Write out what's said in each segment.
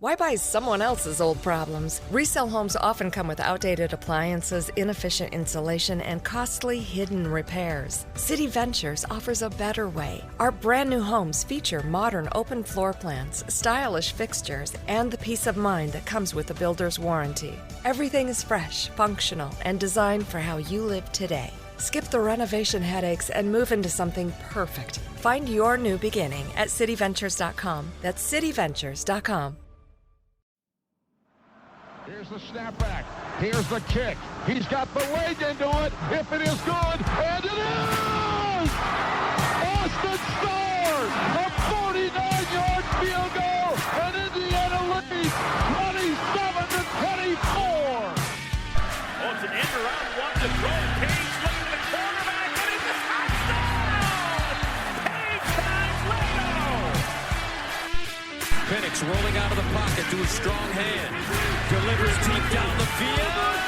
Why buy someone else's old problems? Resale homes often come with outdated appliances, inefficient insulation, and costly hidden repairs. City Ventures offers a better way. Our brand new homes feature modern open floor plans, stylish fixtures, and the peace of mind that comes with a builder's warranty. Everything is fresh, functional, and designed for how you live today. Skip the renovation headaches and move into something perfect. Find your new beginning at cityventures.com. That's cityventures.com. Here's the snapback. Here's the kick. He's got the leg into it. If it is good, and it is! Austin scores! A 49-yard field goal, and Indiana leads 27-24. Oh, it's an end around one to throw. Page looking to the quarterback, and it's a touchdown! Page time, Leno! Penix rolling out of the pocket to a strong hand. Delivers deep down the field.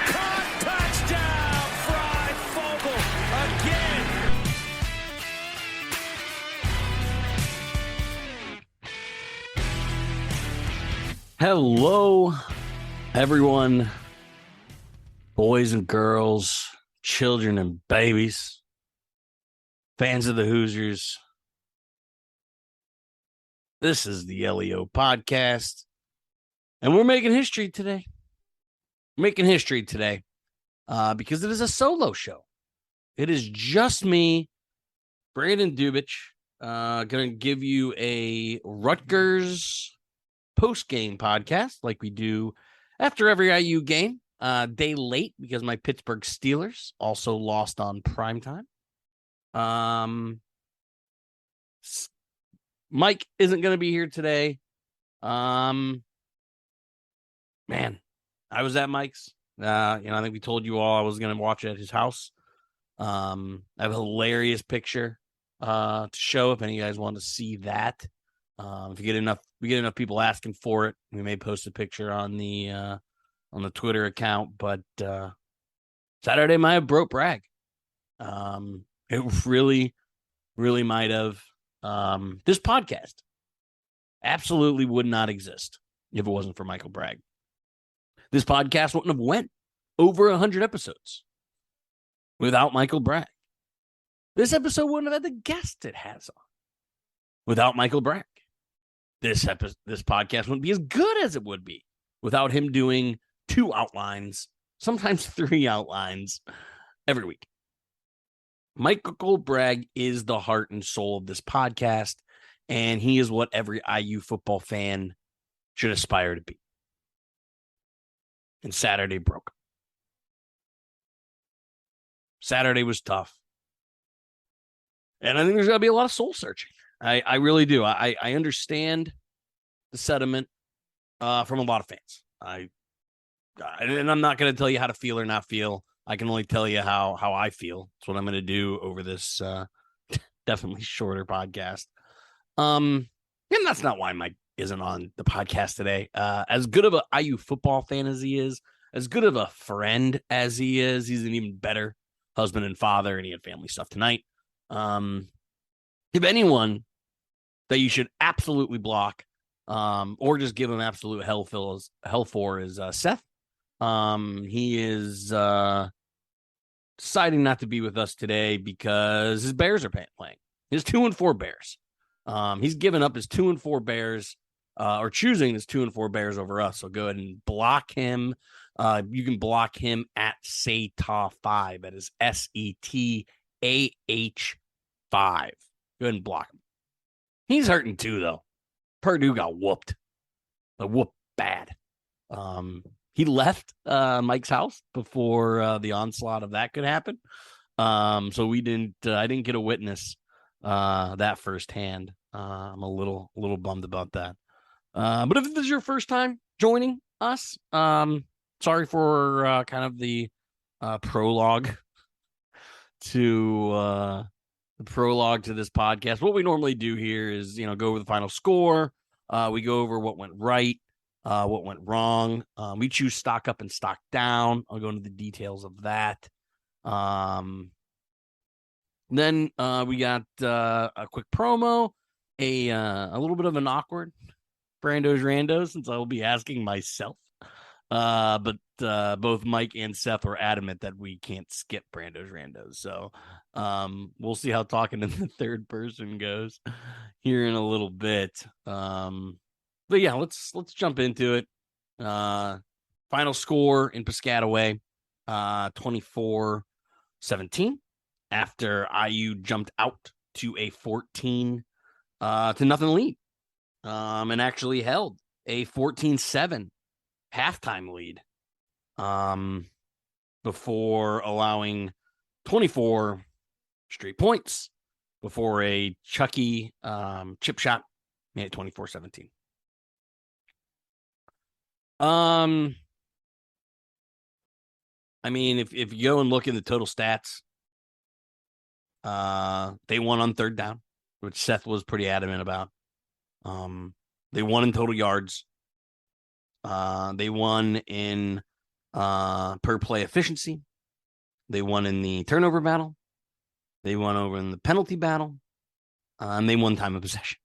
Caught, touchdown, Fry Fogle again. Hello, everyone, boys and girls, children and babies, fans of the Hoosiers. This is the LEO podcast. And we're making history today. Because it is a solo show. It is just me, Brandon Dubich, going to give you a Rutgers post-game podcast like we do after every IU game. Day late because my Pittsburgh Steelers also lost on primetime. Mike isn't going to be here today. Man, I was at Mike's. I think we told you all I was going to watch it at his house. I have a hilarious picture to show if any of you guys want to see that. If we get enough people asking for it, we may post a picture on the Twitter account. But Saturday might have broke Bragg. It really, really might have. This podcast absolutely would not exist if it wasn't for Michael Bragg. This podcast wouldn't have went over 100 episodes without Michael Bragg. This episode wouldn't have had the guest it has on without Michael Bragg. This podcast wouldn't be as good as it would be without him doing 2 outlines, sometimes 3 outlines every week. Michael Bragg is the heart and soul of this podcast, and he is what every IU football fan should aspire to be. And Saturday broke. Saturday was tough. And I think there's going to be a lot of soul searching. I really do. I understand the sentiment from a lot of fans. And I'm not going to tell you how to feel or not feel. I can only tell you how I feel. That's what I'm going to do over this definitely shorter podcast. And that's not why Mike isn't on the podcast today. As good of a IU football fan as he is, as good of a friend as he is, he's an even better husband and father, and he had family stuff tonight. If anyone that you should absolutely block or just give him absolute hell for is Seth. He is deciding not to be with us today because his Bears are playing. His 2-4 Bears. He's given up his 2-4 Bears, or choosing his 2-4 Bears over us. So go ahead and block him. You can block him at SETAH5. That is SETAH5. Go ahead and block him. He's hurting too, though. Purdue got whooped. Whooped bad. He left Mike's house before the onslaught of that could happen. So we didn't. I didn't get a witness that firsthand. I'm a little bummed about that. But if this is your first time joining us, sorry for kind of the prologue to this podcast. What we normally do here is, go over the final score. We go over what went right, what went wrong. We choose stock up and stock down. I'll go into the details of that. Then we got a quick promo, a little bit of an awkward Brando's Randos, since I will be asking myself. But both Mike and Seth were adamant that we can't skip Brando's Randos. So we'll see how talking in the third person goes here in a little bit. But yeah, let's jump into it. Final score in Piscataway, 24-17 after IU jumped out to a 14 to nothing lead. And actually held a 14-7 halftime lead before allowing 24 straight points before a Chucky chip shot made it 24-17. I mean, if you go and look in the total stats, they won on third down, which Seth was pretty adamant about. They won in total yards. They won in per play efficiency. They won in the turnover battle. They won over in the penalty battle. And they won time of possession.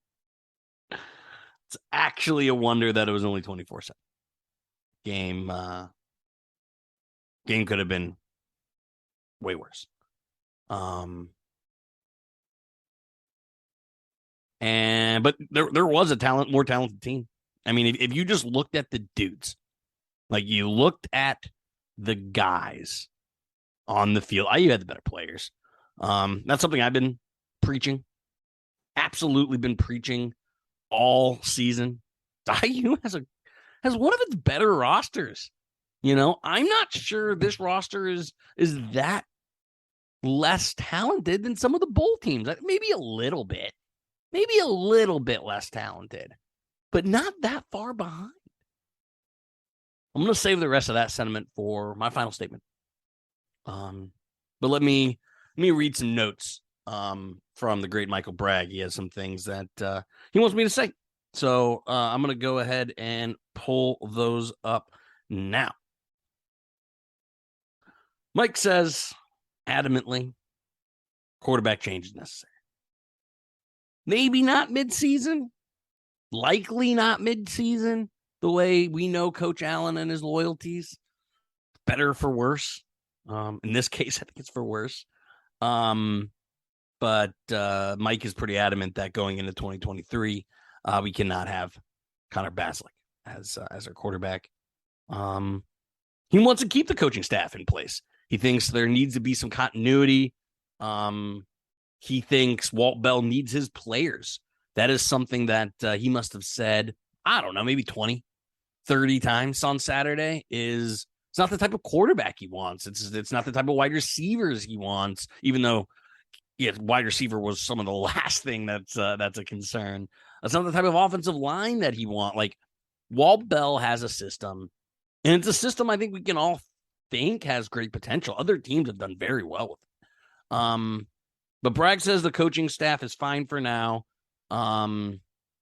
It's actually a wonder that it was only 24-7. Game could have been way worse. But there was a more talented team. I mean, if you just looked at the dudes, like you looked at the guys on the field, IU had the better players. That's something I've been preaching. Absolutely been preaching all season. IU has one of its better rosters. You know, I'm not sure this roster is that less talented than some of the bowl teams. Maybe a little bit less talented, but not that far behind. I'm going to save the rest of that sentiment for my final statement. But let me read some notes from the great Michael Bragg. He has some things that he wants me to say. So I'm going to go ahead and pull those up now. Mike says, adamantly, quarterback change is necessary. Maybe not midseason. Likely not midseason. The way we know Coach Allen and his loyalties. Better for worse. In this case, I think it's for worse. But Mike is pretty adamant that going into 2023, we cannot have Connor Baslick as our quarterback. He wants to keep the coaching staff in place. He thinks there needs to be some continuity. He thinks Walt Bell needs his players. That is something that he must have said, I don't know, maybe 20, 30 times on Saturday. It's not the type of quarterback he wants. It's not the type of wide receivers he wants, even though wide receiver was some of the last thing that's a concern. That's not the type of offensive line that he wants. Like, Walt Bell has a system, and it's a system I think we can all think has great potential. Other teams have done very well with it. But Bragg says the coaching staff is fine for now. And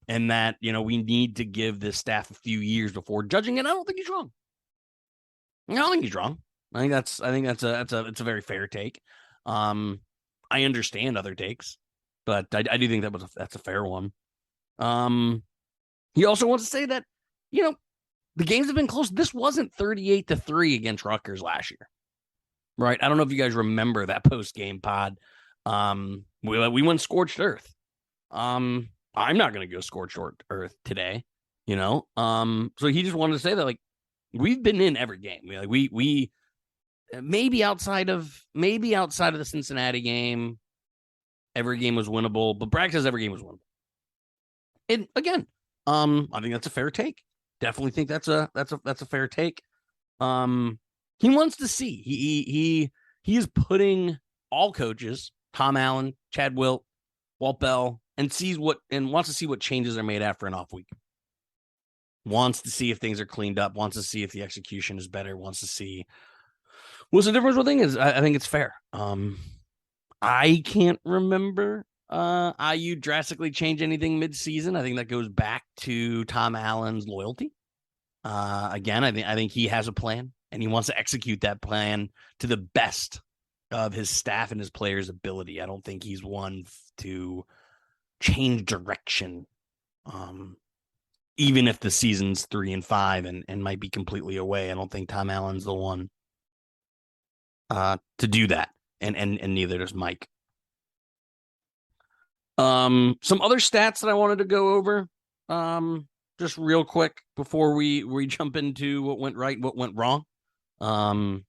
that, we need to give this staff a few years before judging it. I don't think he's wrong. I don't think he's wrong. I think that's it's a very fair take. I understand other takes, but I do think that's a fair one. He also wants to say that, the games have been close. This wasn't 38-3 against Rutgers last year. Right. I don't know if you guys remember that post-game pod. We went scorched earth. I'm not going to go scorched earth today, So he just wanted to say that, like, we've been in every game. We maybe outside of the Cincinnati game, every game was winnable, but Bragg says every game was winnable. And again, I think that's a fair take. Definitely think that's a fair take. He wants to see. He is putting all coaches, Tom Allen, Chad Wilt, Walt Bell, and wants to see what changes are made after an off week. Wants to see if things are cleaned up. Wants to see if the execution is better. Wants to see what's the difference. One thing is, I think it's fair. I can't remember IU drastically change anything mid-season. I think that goes back to Tom Allen's loyalty. Again, I think he has a plan, and he wants to execute that plan to the best of his staff and his players' ability. I don't think he's one to change direction even if the season's 3-5 and might be completely away. I don't think Tom Allen's the one to do that. And neither does Mike. Some other stats that I wanted to go over, just real quick before we jump into what went right and what went wrong. Connor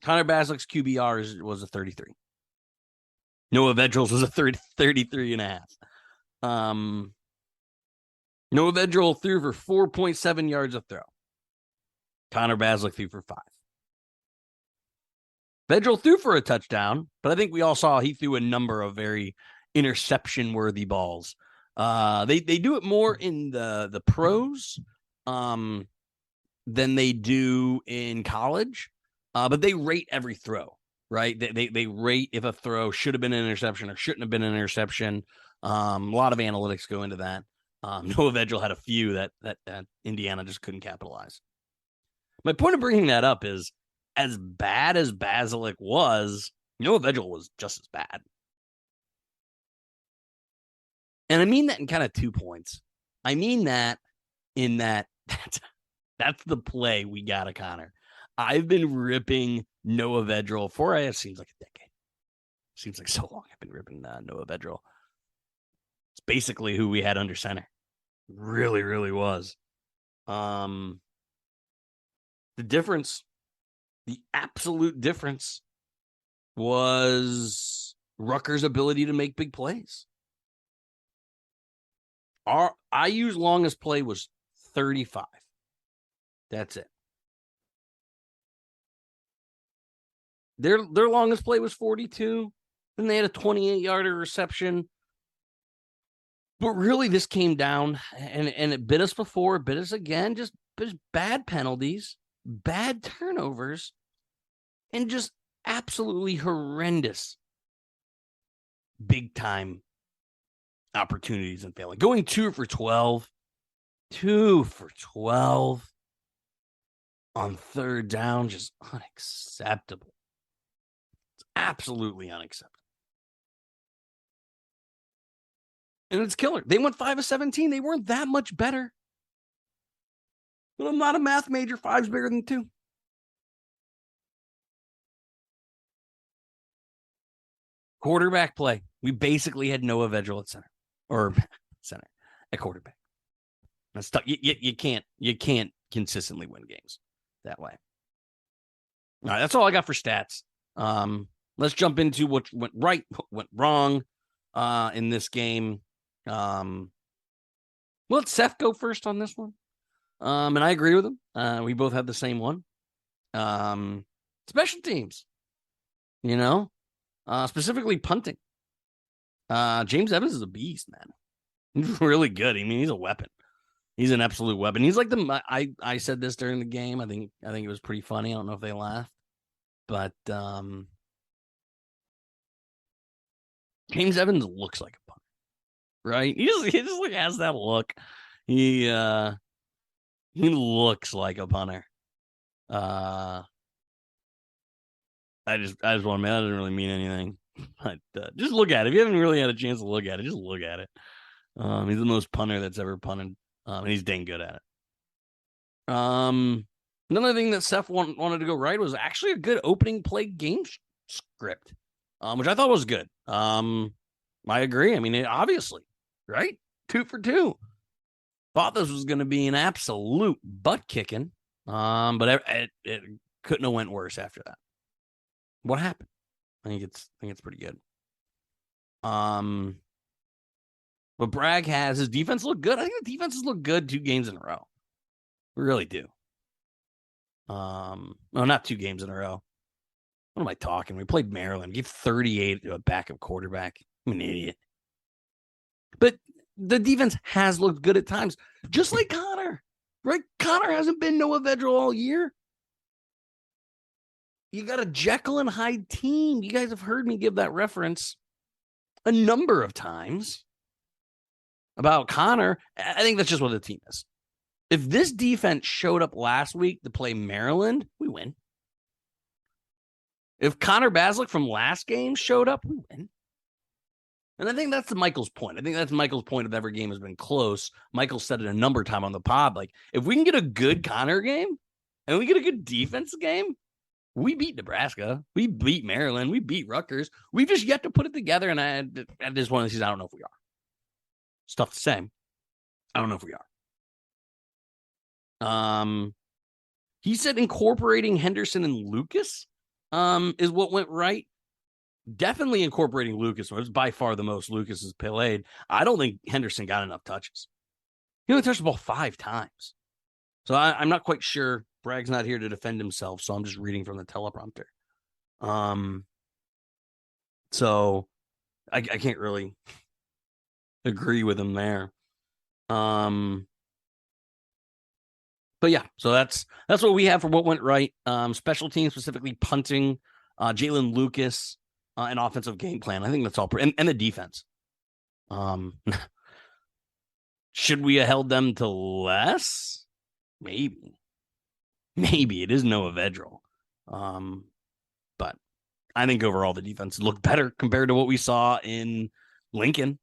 Baslick's QBR was a 33. Noah Vedril's was a 33.5. Noah Vedral threw for 4.7 yards a throw. Connor Baslick threw for 5. Vedral threw for a touchdown, but I think we all saw he threw a number of very interception-worthy balls. They do it more in the pros than they do in college, but they rate every throw, right? They rate if a throw should have been an interception or shouldn't have been an interception. A lot of analytics go into that. Noah Vedral had a few that Indiana just couldn't capitalize. My point of bringing that up is, as bad as Basilic was, Noah Vedral was just as bad. And I mean that in kind of 2 points. I mean that in that that's the play we got of Connor. I've been ripping Noah Vedral for, it seems like a decade. Seems like so long I've been ripping Noah Vedral. It's basically who we had under center. Really, really was. The difference, the absolute difference, was Rutgers' ability to make big plays. Our IU's longest play was 35. That's it. Their longest play was 42. Then they had a 28-yarder reception. But really, this came down, and it bit us before, it bit us again, just bad penalties, bad turnovers, and just absolutely horrendous big-time opportunities and failing. Going 2 for 12 on third down, just unacceptable. It's absolutely unacceptable. And it's killer. They went 5 of 17. They weren't that much better. But I'm not a math major. 5's bigger than 2. Quarterback play. We basically had Noah Vedral at center. Or center. At quarterback. That's tough. You can't consistently win games that way. All right, that's all I got for stats. Let's jump into what went right, what went wrong in this game. Let Seth go first on this one. And I agree with him. We both had the same one. Special teams, specifically punting. James Evans is a beast, man. He's really good. I mean, he's a weapon. He's an absolute weapon. He's like I said this during the game. I think it was pretty funny. I don't know if they laughed, but James Evans looks like a punter, right? He just like has that look. He looks like a punter. I just want to that doesn't really mean anything. But just look at it. If you haven't really had a chance to look at it, just look at it. He's the most punter that's ever punted. And he's dang good at it. Another thing that Seth wanted to go right was actually a good opening play game script, which I thought was good. I agree. I mean, obviously, right? 2 for 2. Thought this was going to be an absolute butt kicking, but it couldn't have went worse after that. What happened? I think it's pretty good. But Bragg has his defense look good. I think the defenses look good 2 games in a row. We really do. No, not 2 games in a row. What am I talking? We played Maryland. Gave 38 to a backup quarterback. I'm an idiot. But the defense has looked good at times, just like Connor. Right? Connor hasn't been Noah Vedral all year. You got a Jekyll and Hyde team. You guys have heard me give that reference a number of times about Connor. I think that's just what the team is. If this defense showed up last week to play Maryland, we win. If Connor Baslick from last game showed up, we win. And I think that's Michael's point. I think that's Michael's point of every game has been close. Michael said it a number of times on the pod. Like, if we can get a good Connor game and we get a good defense game, we beat Nebraska. We beat Maryland. We beat Rutgers. We've just yet to put it together. And at this one of these, I don't know if we are. It's tough to say. I don't know if we are. He said incorporating Henderson and Lucas is what went right. Definitely incorporating Lucas was by far the most Lucas has played. I don't think Henderson got enough touches. He only touched the ball 5 times. So I'm not quite sure. Bragg's not here to defend himself, so I'm just reading from the teleprompter. So I can't really agree with him there. But yeah, so that's what we have for what went right. Special teams, specifically punting, Jalen Lucas, and offensive game plan. I think that's all. And the defense. Should we have held them to less? Maybe it is Noah Vedral. But I think overall the defense looked better compared to what we saw in Lincoln,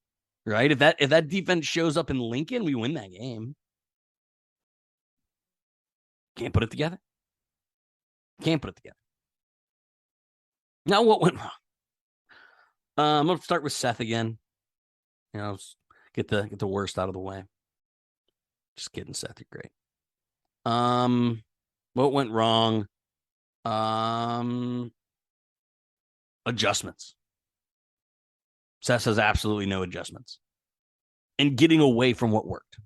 right? If that defense shows up in Lincoln, we win that game. Can't put it together. Now what went wrong? I'm gonna start with Seth again. Get the worst out of the way. Just kidding, Seth. You're great. What went wrong? Adjustments. Seth says absolutely no adjustments. And getting away from what worked.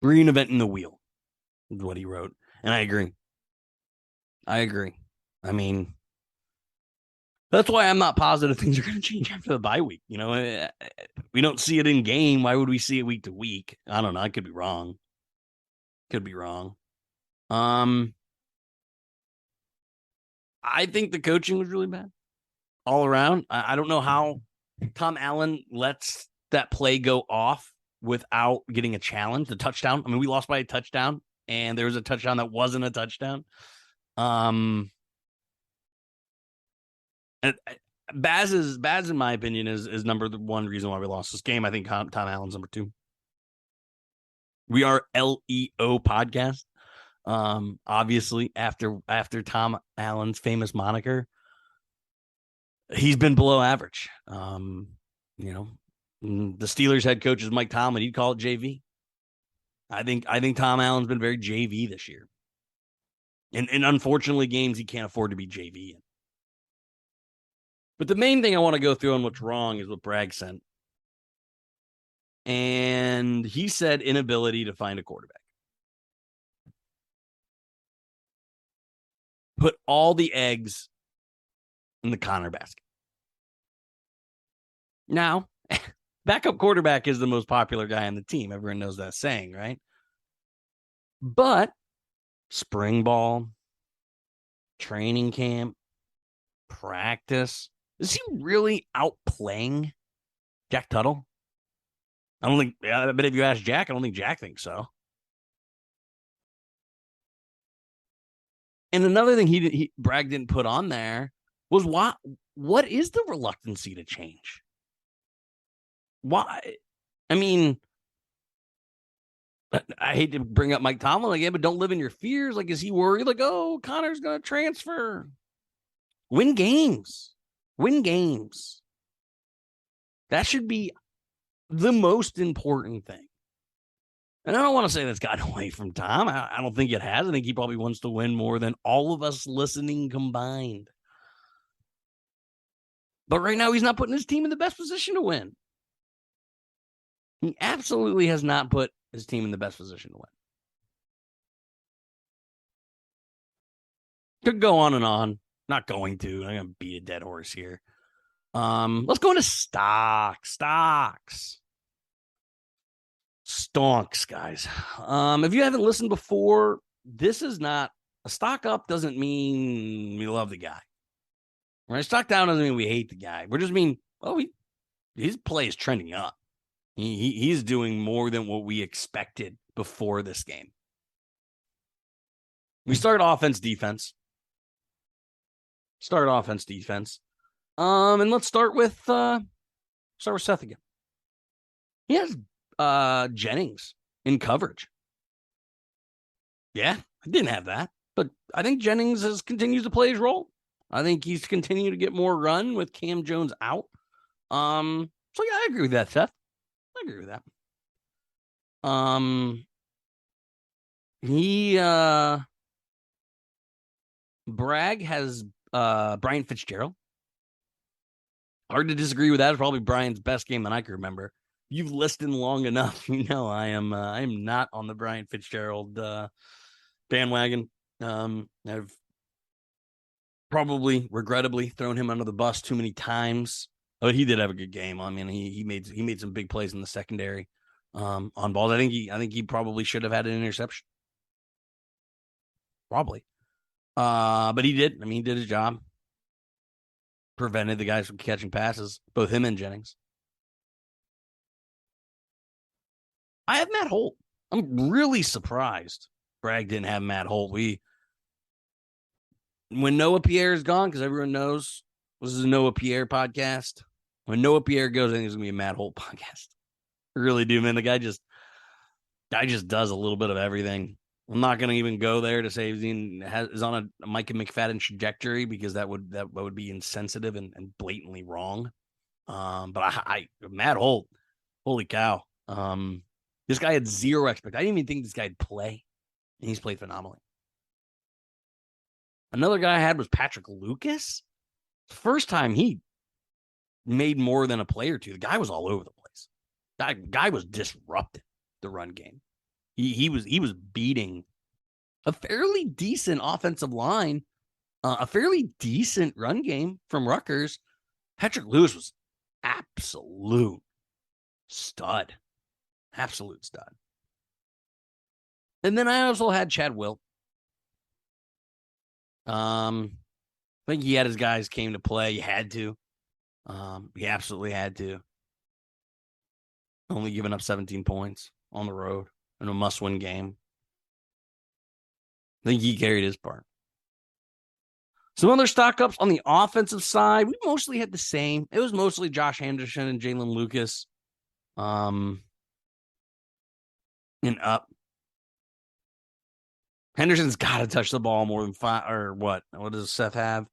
Reinventing the wheel is what he wrote. And I agree. I mean, that's why I'm not positive things are going to change after the bye week. We don't see it in game. Why would we see it week to week? I don't know. I could be wrong. I think the coaching was really bad all around. I don't know how Tom Allen lets that play go off without getting a challenge. The touchdown. I mean, we lost by a touchdown, and there was a touchdown that wasn't a touchdown. And Baz, in my opinion, is number one reason why we lost this game. I think Tom Allen's number 2. We are LEO podcast. Obviously, after Tom Allen's famous moniker, he's been below average. The Steelers head coach is Mike Tomlin. He'd call it JV. I think Tom Allen's been very JV this year. And unfortunately, games he can't afford to be JV in. But the main thing I want to go through on what's wrong is what Bragg sent. And he said inability to find a quarterback. Put all the eggs in the Connor basket. Now, backup quarterback is the most popular guy on the team. Everyone knows that saying, right? But spring ball, training camp, practice, is he really outplaying Jack Tuttle? I don't think, but if you ask Jack, I don't think Jack thinks so. And another thing Bragg didn't put on there was what is the reluctancy to change? Why? I mean, I hate to bring up Mike Tomlin again, but don't live in your fears. Like, is he worried? Like, oh, Connor's going to transfer. Win games. That should be the most important thing. And I don't want to say that's gotten away from Tom. I don't think it has. I think he probably wants to win more than all of us listening combined. But right now, he's not putting his team in the best position to win. He absolutely has not put his team in the best position to win. Could go on and on. Not going to. I'm going to beat a dead horse here. Let's go into stocks, guys. If you haven't listened before, this is not a stock up. Doesn't mean we love the guy. Right? Stock down doesn't mean we hate the guy. We're just mean, his play is trending up. He's doing more than what we expected before this game. We start offense, defense. And let's start with Start with Seth again. He has Jennings in coverage. Yeah, I didn't have that. But I think Jennings continues to play his role. I think he's continued to get more run with Cam Jones out. So yeah, I agree with that, Seth. I agree with that. Bragg has Brian Fitzgerald. Hard to disagree with that. It's probably Brian's best game that I can remember. You've listened long enough, you know I am not on the Brian Fitzgerald bandwagon. I've probably regrettably thrown him under the bus too many times. But he did have a good game. I mean, he made some big plays in the secondary on balls. I think he probably should have had an interception. Probably. But he did. I mean, he did his job. Prevented the guys from catching passes, both him and Jennings. I have Matt Holt. I'm really surprised Bragg didn't have Matt Holt. When Noah Pierre is gone, because everyone knows this is a Noah Pierre podcast. When Noah Pierre goes, I think it's gonna be a Matt Holt podcast. I really do, man. The guy just does a little bit of everything. I'm not gonna even go there to say he is on a Micah McFadden trajectory because that would be insensitive and blatantly wrong. But Matt Holt, holy cow. This guy had zero expectation. I didn't even think this guy'd play, and he's played phenomenally. Another guy I had was Patrick Lucas. First time he made more than a play or two. The guy was all over the place. That guy was disrupting the run game. He was beating a fairly decent offensive line, a fairly decent run game from Rutgers. Patrick Lewis was absolute stud. Absolute stud. And then I also had Chad Wilt. I think he had his guys came to play. He had to. He absolutely had to. Only giving up 17 points on the road in a must-win game. I think he carried his part. Some other stock-ups on the offensive side, we mostly had the same. It was mostly Josh Henderson and Jalen Lucas. And up. Henderson's got to touch the ball more than 5, or what? What does Seth have?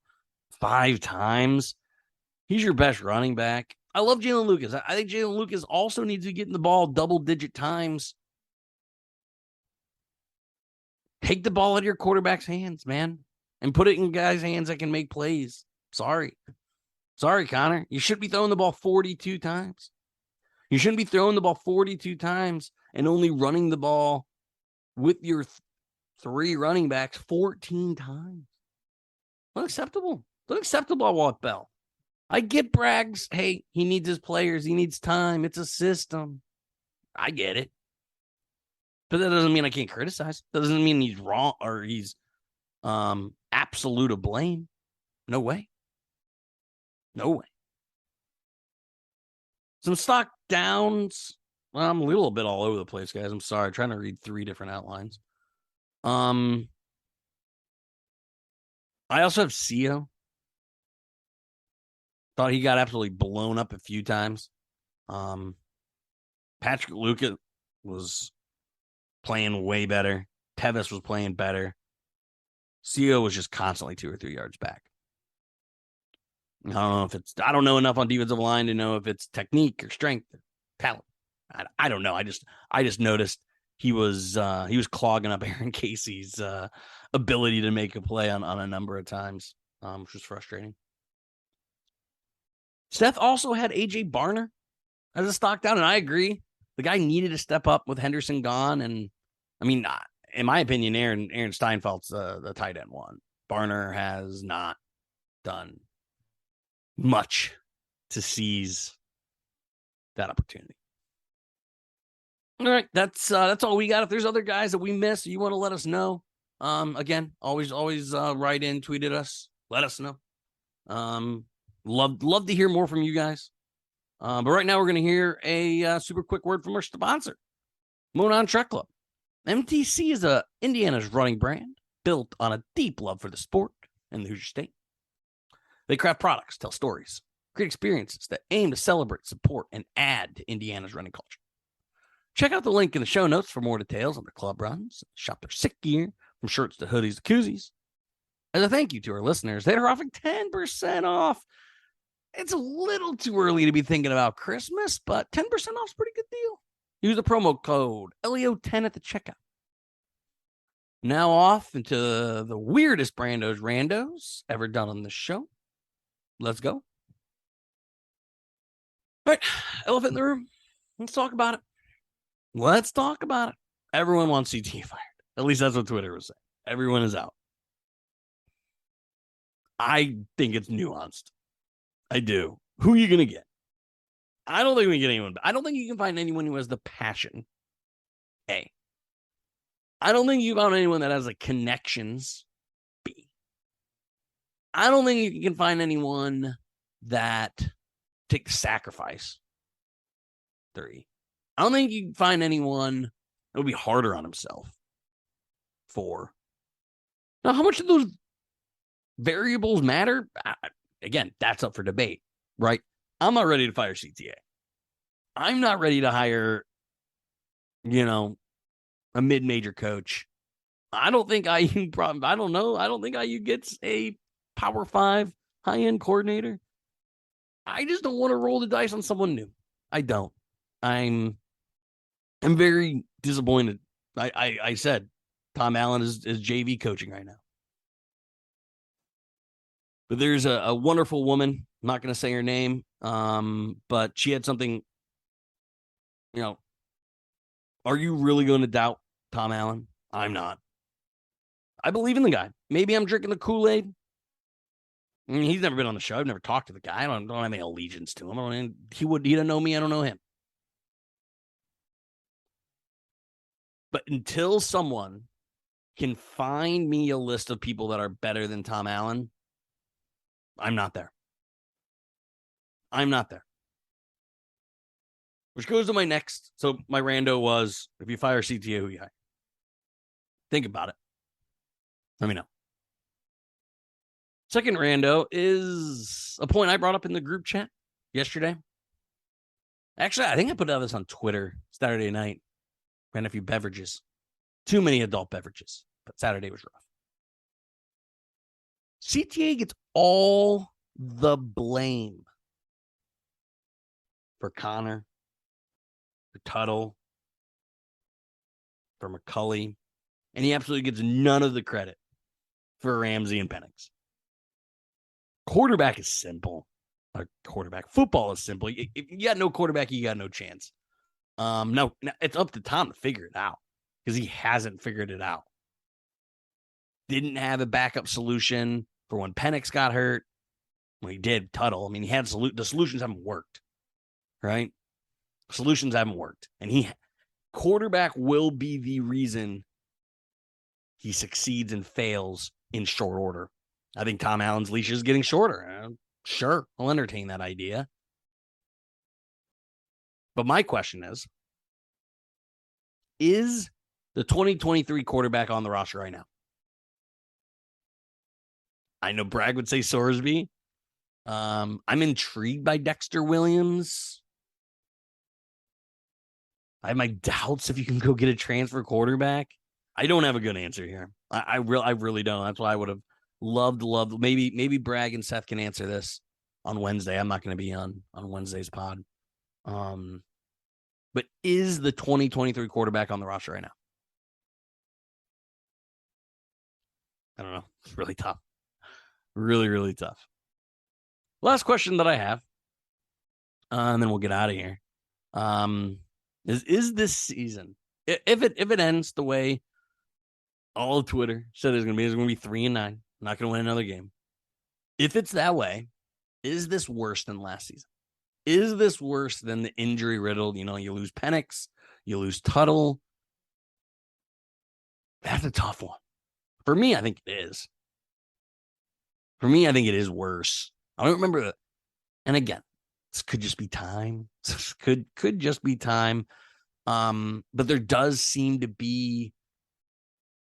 5 times. He's your best running back. I love Jalen Lucas. I think Jalen Lucas also needs to get in the ball double-digit times. Take the ball out of your quarterback's hands, man, and put it in guys' hands that can make plays. Sorry, Connor. You should be throwing the ball 42 times. You shouldn't be throwing the ball 42 times and only running the ball with your 3 running backs 14 times. Unacceptable. Unacceptable, Walt Bell. I get Bragg's, hey, he needs his players. He needs time. It's a system. I get it. But that doesn't mean I can't criticize. That doesn't mean he's wrong or he's absolute to blame. No way. No way. Some stock downs. Well, I'm a little bit all over the place, guys. I'm sorry. I'm trying to read 3 different outlines. I also have CEO. Thought he got absolutely blown up a few times. Patrick Lucas was playing way better. Tevis was playing better. CEO was just constantly 2 or 3 yards back. I don't know enough on defensive line to know if it's technique or strength or talent. I don't know. I just noticed he was clogging up Aaron Casey's ability to make a play on a number of times, which was frustrating. Seth also had AJ Barner as a stock down, and I agree. The guy needed to step up with Henderson gone, and I mean, in my opinion, Aaron Steinfeld's the tight end one. Barner has not done much to seize that opportunity. All right, that's all we got. If there's other guys that we missed, you want to let us know. Again, always write in, tweet at us, let us know. Love to hear more from you guys. But right now we're going to hear a super quick word from our sponsor, Monon Truck Club. MTC is Indiana's running brand built on a deep love for the sport and the Hoosier State. They craft products, tell stories, create experiences that aim to celebrate, support, and add to Indiana's running culture. Check out the link in the show notes for more details on their club runs, shop their sick gear, from shirts to hoodies to koozies. As a thank you to our listeners, they're offering 10% off. It's a little too early to be thinking about Christmas, but 10% off is a pretty good deal. Use the promo code LEO10 at the checkout. Now off into the weirdest Brando's Randos ever done on this show. Let's go. All right, elephant in the room. Let's talk about it. Let's talk about it. Everyone wants CT fired. At least that's what Twitter was saying. Everyone is out. I think it's nuanced. I do. Who are you going to get? I don't think we get anyone. I don't think you can find anyone who has the passion. A. I don't think you found anyone that has the connections. B. I don't think you can find anyone that takes sacrifice. 3. I don't think you can find anyone that would be harder on himself. 4. Now, how much of those variables matter? Again, that's up for debate, right? I'm not ready to fire CTA. I'm not ready to hire, a mid-major coach. I don't think IU I don't know. I don't think IU gets a Power 5 high-end coordinator. I just don't want to roll the dice on someone new. I don't. I'm very disappointed. I said Tom Allen is JV coaching right now. But there's a wonderful woman. I'm not going to say her name, but she had something, are you really going to doubt Tom Allen? I'm not. I believe in the guy. Maybe I'm drinking the Kool-Aid. I mean, he's never been on the show. I've never talked to the guy. I don't have any allegiance to him. He doesn't know me. I don't know him. But until someone can find me a list of people that are better than Tom Allen, I'm not there. I'm not there. Which goes to my next. So my rando was, if you fire CTO, who you hire? Think about it. Let me know. Second rando is a point I brought up in the group chat yesterday. Actually, I think I put this on Twitter Saturday night. Ran a few beverages. Too many adult beverages. But Saturday was rough. CTA gets all the blame for Connor, for Tuttle, for McCulley, and he absolutely gets none of the credit for Ramsey and Penix. Quarterback is simple. Football is simple. If you got no quarterback, you got no chance. No, it's up to Tom to figure it out because he hasn't figured it out. Didn't have a backup solution for when Penix got hurt. Well, he did, Tuttle. I mean, he had the solutions haven't worked, right? Solutions haven't worked. And quarterback will be the reason he succeeds and fails in short order. I think Tom Allen's leash is getting shorter. Sure, I'll entertain that idea. But my question is the 2023 quarterback on the roster right now? I know Bragg would say Sorsby. I'm intrigued by Dexter Williams. I have my doubts if you can go get a transfer quarterback. I don't have a good answer here. I really don't. That's why I would have loved. Maybe Bragg and Seth can answer this on Wednesday. I'm not going to be on Wednesday's pod. But is the 2023 quarterback on the roster right now? I don't know. It's really tough. Really, really tough. Last question that I have, and then we'll get out of here. Is this season, if it ends the way all of Twitter said it's going to be 3-9, not going to win another game. If it's that way, is this worse than last season? Is this worse than the injury riddled? You lose Penix, you lose Tuttle. That's a tough one. For me, I think it is. For me, I think it is worse. I don't remember. And again, this could just be time. This could just be time. But there does seem to be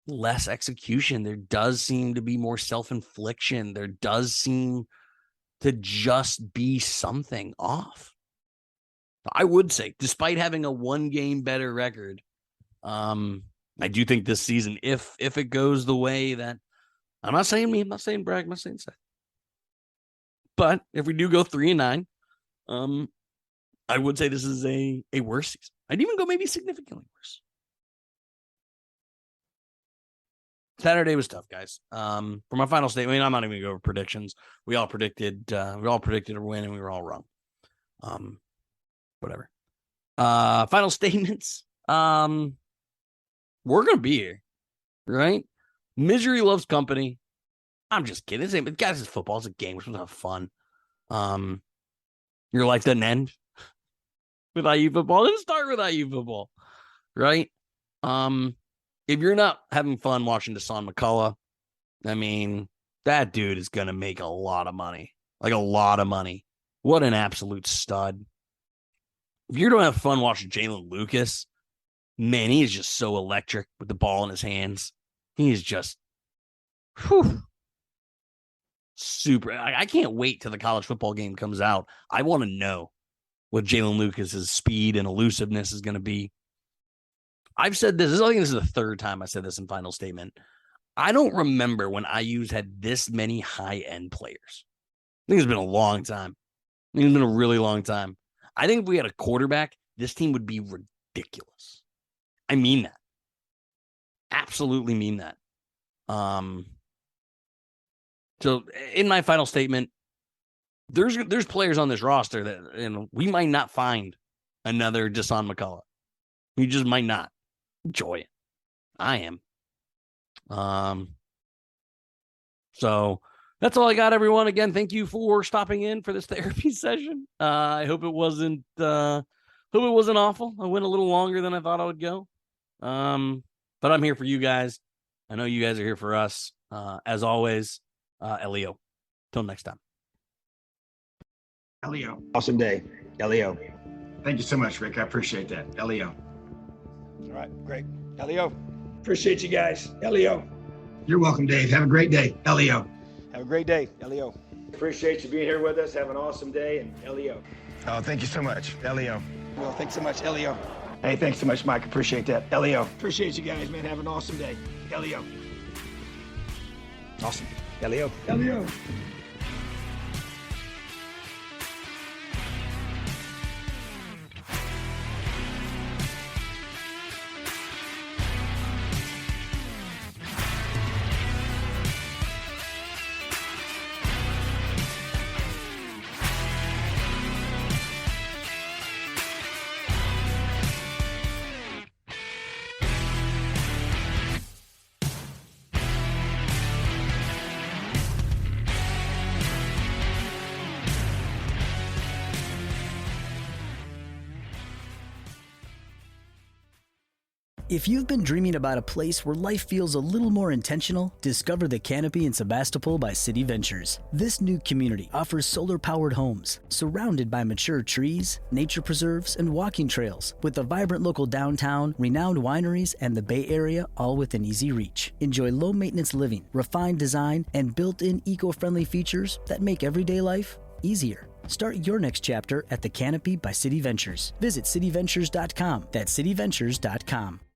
less execution. There does seem to be more self-infliction. There does seem to just be something off. I would say, despite having a 1-game better record, I do think this season, if it goes the way that I'm not saying me, I'm not saying brag, I'm not saying Seth, but if we do go 3-9, I would say this is a worse season. I'd even go maybe significantly worse. Saturday was tough, guys. For my final statement, I'm not even going to go over predictions. We all predicted a win, and we were all wrong. Whatever. Final statements. We're going to be here, right? Misery loves company. I'm just kidding. Guys, it's football. It's a game. We're supposed to have fun. Your life doesn't end with IU football. It didn't start with IU football, right? If you're not having fun watching Deshaun McCullough, I mean, that dude is going to make a lot of money. Like a lot of money. What an absolute stud. If you don't have fun watching Jalen Lucas, man, he is just so electric with the ball in his hands. He is just super. I can't wait till the college football game comes out. I want to know what Jalen Lucas's speed and elusiveness is going to be. I've said this. I think this is the third time I said this in final statement. I don't remember when IU's had this many high-end players. I think it's been a long time. I think it's been a really long time. I think if we had a quarterback, this team would be ridiculous. I mean that. Absolutely mean that. So in my final statement, there's players on this roster that we might not find another Deshaun McCullough. We just might not. Enjoy it. I am. So that's all I got, everyone. Again, thank you for stopping in for this therapy session. I hope it wasn't awful. I went a little longer than I thought I would go. But I'm here for you guys. I know you guys are here for us. As always, Elio. Till next time. Elio. Awesome day. Elio. Thank you so much, Rick. I appreciate that. Elio. All right, great. Elio. Appreciate you guys. Elio. You're welcome, Dave. Have a great day. Elio. Have a great day. Elio. Appreciate you being here with us. Have an awesome day. And Elio. Oh, thank you so much. Elio. Well, thanks so much, Elio. Hey, thanks so much, Mike. Appreciate that. Elio. Appreciate you guys, man. Have an awesome day. Elio. Awesome. Elio. Elio. If you've been dreaming about a place where life feels a little more intentional, discover the Canopy in Sebastopol by City Ventures. This new community offers solar-powered homes, surrounded by mature trees, nature preserves, and walking trails, with a vibrant local downtown, renowned wineries, and the Bay Area all within easy reach. Enjoy low-maintenance living, refined design, and built-in eco-friendly features that make everyday life easier. Start your next chapter at the Canopy by City Ventures. Visit cityventures.com. That's cityventures.com.